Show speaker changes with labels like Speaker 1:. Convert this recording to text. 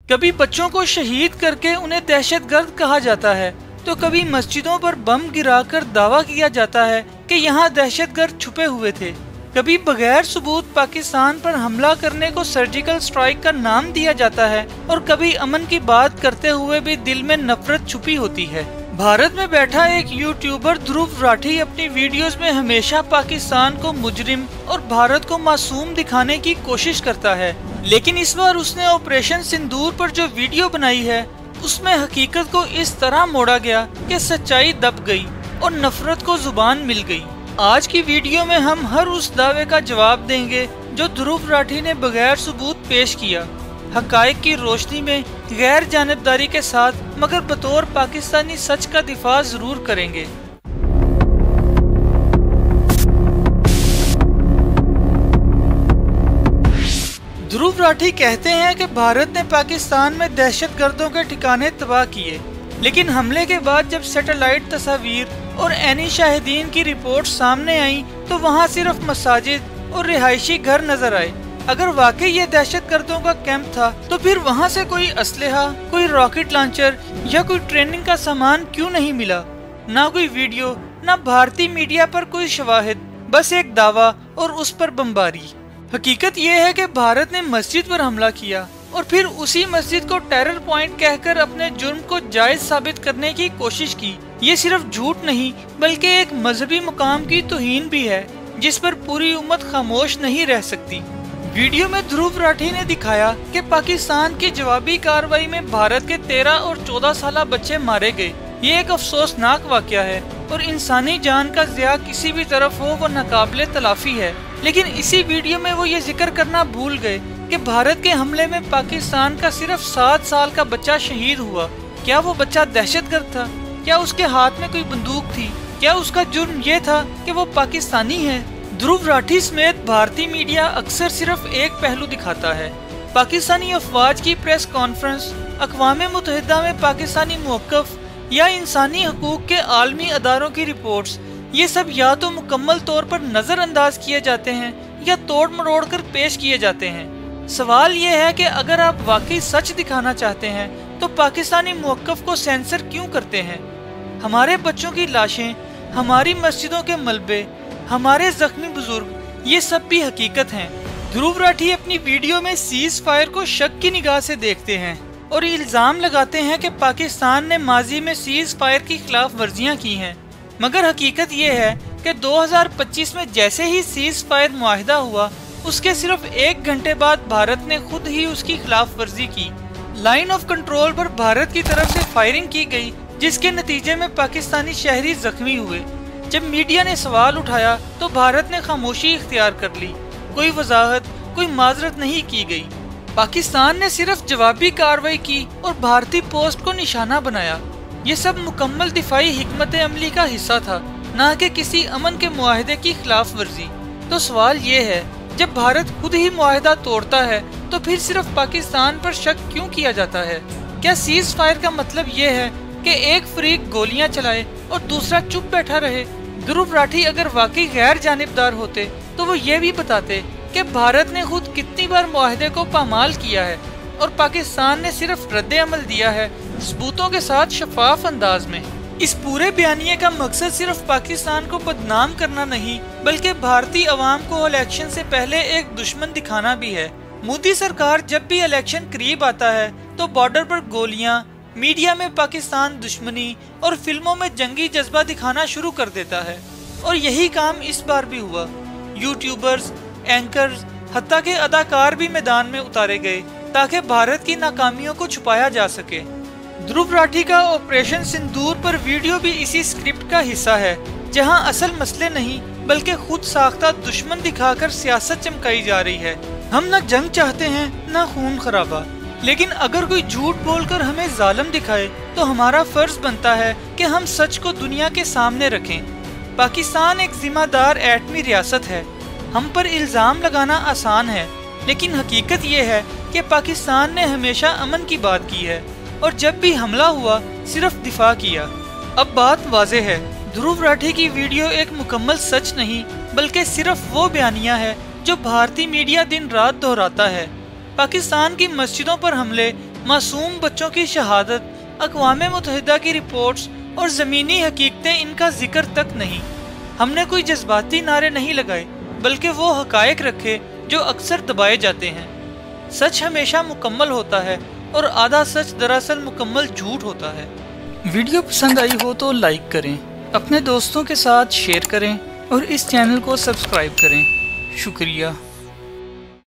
Speaker 1: कभी बच्चों को शहीद करके उन्हें दहशतगर्द कहा जाता है, तो कभी मस्जिदों पर बम गिराकर दावा किया जाता है कि यहाँ दहशतगर्द छुपे हुए थे। कभी बगैर सबूत पाकिस्तान पर हमला करने को सर्जिकल स्ट्राइक का नाम दिया जाता है, और कभी अमन की बात करते हुए भी दिल में नफरत छुपी होती है। भारत में बैठा एक यूट्यूबर ध्रुव राठी अपनी वीडियोस में हमेशा पाकिस्तान को मुजरिम और भारत को मासूम दिखाने की कोशिश करता है, लेकिन इस बार उसने ऑपरेशन सिंदूर पर जो वीडियो बनाई है उसमें हकीकत को इस तरह मोड़ा गया कि सच्चाई दब गई और नफरत को जुबान मिल गई। आज की वीडियो में हम हर उस दावे का जवाब देंगे जो ध्रुव राठी ने बगैर सबूत पेश किया, हकायक की रोशनी में, गैर जानिबदारी के साथ, मगर बतौर पाकिस्तानी सच का दिफा जरूर करेंगे। ध्रुव राठी कहते हैं कि भारत ने पाकिस्तान में दहशतगर्दों के ठिकाने तबाह किए, लेकिन हमले के बाद जब सैटेलाइट तस्वीर और एनी शाहिदीन की रिपोर्ट सामने आई तो वहां सिर्फ मसाजिद और रिहायशी घर नजर आए। अगर वाकई ये दहशतगर्दों का कैंप था तो फिर वहां से कोई असलहा, कोई रॉकेट लॉन्चर या कोई ट्रेनिंग का सामान क्यों नहीं मिला? ना कोई वीडियो, ना भारतीय मीडिया पर कोई शवाहिद, बस एक दावा और उस पर बमबारी। हकीकत ये है कि भारत ने मस्जिद पर हमला किया और फिर उसी मस्जिद को टेरर पॉइंट कहकर अपने जुर्म को जायज साबित करने की कोशिश की। ये सिर्फ झूठ नहीं बल्कि एक मजहबी मुकाम की तौहीन भी है जिस पर पूरी उम्मत खामोश नहीं रह सकती। वीडियो में ध्रुव राठी ने दिखाया कि पाकिस्तान की जवाबी कार्रवाई में भारत के 13 और 14 साल बच्चे मारे गए। ये एक अफसोसनाक वाकया है और इंसानी जान का ज़िया किसी भी तरफ हो वो नाकाबिले तलाफी है। लेकिन इसी वीडियो में वो ये जिक्र करना भूल गए कि भारत के हमले में पाकिस्तान का सिर्फ 7 साल का बच्चा शहीद हुआ। क्या वो बच्चा दहशतगर्द था? क्या उसके हाथ में कोई बंदूक थी? क्या उसका जुर्म ये था कि वो पाकिस्तानी है? ध्रुव राठी समेत भारतीय मीडिया अक्सर सिर्फ एक पहलू दिखाता है। पाकिस्तानी अफवाज की प्रेस कॉन्फ्रेंस, अक़वाम मुत्तहिदा में पाकिस्तानी मौक़िफ़ या इंसानी हकूक़ के आलमी अदारों की रिपोर्ट्स, ये सब या तो मुकम्मल तौर पर नज़रअंदाज किए जाते हैं या तोड़ मरोड़ कर पेश किए जाते हैं। सवाल ये है कि अगर आप वाकई सच दिखाना चाहते हैं तो पाकिस्तानी मौक़िफ़ को सेंसर क्यों करते हैं? हमारे बच्चों की लाशें, हमारी मस्जिदों के मलबे, हमारे जख्मी बुजुर्ग, ये सब भी हकीकत हैं। ध्रुव राठी अपनी वीडियो में सीज फायर को शक की निगाह से देखते हैं और इल्ज़ाम लगाते हैं कि पाकिस्तान ने माजी में सीज फायर की खिलाफ वर्जियाँ की हैं, मगर हकीकत ये है कि 2025 में जैसे ही सीज फायर मुआहिदा हुआ उसके सिर्फ 1 घंटे बाद भारत ने खुद ही उसकी खिलाफ वर्जी की। लाइन ऑफ कंट्रोल पर भारत की तरफ से फायरिंग की गई जिसके नतीजे में पाकिस्तानी शहरी जख्मी हुए। जब मीडिया ने सवाल उठाया तो भारत ने खामोशी इख्तियार कर ली। कोई वजाहत, कोई माजरत नहीं की गई। पाकिस्तान ने सिर्फ जवाबी कार्रवाई की और भारतीय पोस्ट को निशाना बनाया। ये सब मुकम्मल दिफाई हिकमत अमली का हिस्सा था, न कि किसी अमन के मुआहदे की खिलाफ वर्जी। तो सवाल ये है, जब भारत खुद ही मुआहदा तोड़ता है तो फिर सिर्फ पाकिस्तान पर शक क्यों किया जाता है? क्या सीज फायर का मतलब ये है कि एक फरीक गोलियां चलाए और दूसरा चुप बैठा रहे? ध्रुव राठी अगर वाकई गैर जानिबदार होते तो वो ये भी बताते कि भारत ने खुद कितनी बार मुआहदे को पामाल किया है और पाकिस्तान ने सिर्फ रद्द अमल दिया है, सबूतों के साथ शफाफ अंदाज में। इस पूरे बयानिए का मकसद सिर्फ पाकिस्तान को बदनाम करना नहीं बल्कि भारतीय अवाम को इलेक्शन से पहले एक दुश्मन दिखाना भी है। मोदी सरकार जब भी इलेक्शन करीब आता है तो बॉर्डर पर गोलियां, मीडिया में पाकिस्तान दुश्मनी और फिल्मों में जंगी जज्बा दिखाना शुरू कर देता है, और यही काम इस बार भी हुआ। यूट्यूबर्स, एंकर्स, हत्ता के अदाकार भी मैदान में उतारे गए ताकि भारत की नाकामियों को छुपाया जा सके। ध्रुव राठी का ऑपरेशन सिंदूर पर वीडियो भी इसी स्क्रिप्ट का हिस्सा है, जहां असल मसले नहीं बल्कि खुद साख्ता दुश्मन दिखाकर सियासत चमकाई जा रही है। हम न जंग चाहते हैं न खून खराबा, लेकिन अगर कोई झूठ बोलकर हमें जालिम दिखाए तो हमारा फर्ज बनता है कि हम सच को दुनिया के सामने रखें। पाकिस्तान एक जिम्मेदार एटमी रियासत है। हम पर इल्ज़ाम लगाना आसान है, लेकिन हकीकत ये है कि पाकिस्तान ने हमेशा अमन की बात की है और जब भी हमला हुआ सिर्फ दिफा किया। अब बात वाज़ेह है, ध्रुव राठी की वीडियो एक मुकम्मल सच नहीं बल्कि सिर्फ वो बयानिया है जो भारतीय मीडिया दिन रात दोहराता है। पाकिस्तान की मस्जिदों पर हमले, मासूम बच्चों की शहादत, अक़वाम मुत्तहिदा की रिपोर्ट्स और ज़मीनी हकीकतें इनका जिक्र तक नहीं। हमने कोई जज्बाती नारे नहीं लगाए, बल्कि वो हकायक रखे जो अक्सर दबाए जाते हैं। सच हमेशा मुकम्मल होता है और आधा सच दरअसल मुकम्मल झूठ होता है। वीडियो पसंद आई हो तो लाइक करें, अपने दोस्तों के साथ शेयर करें और इस चैनल को सब्सक्राइब करें। शुक्रिया।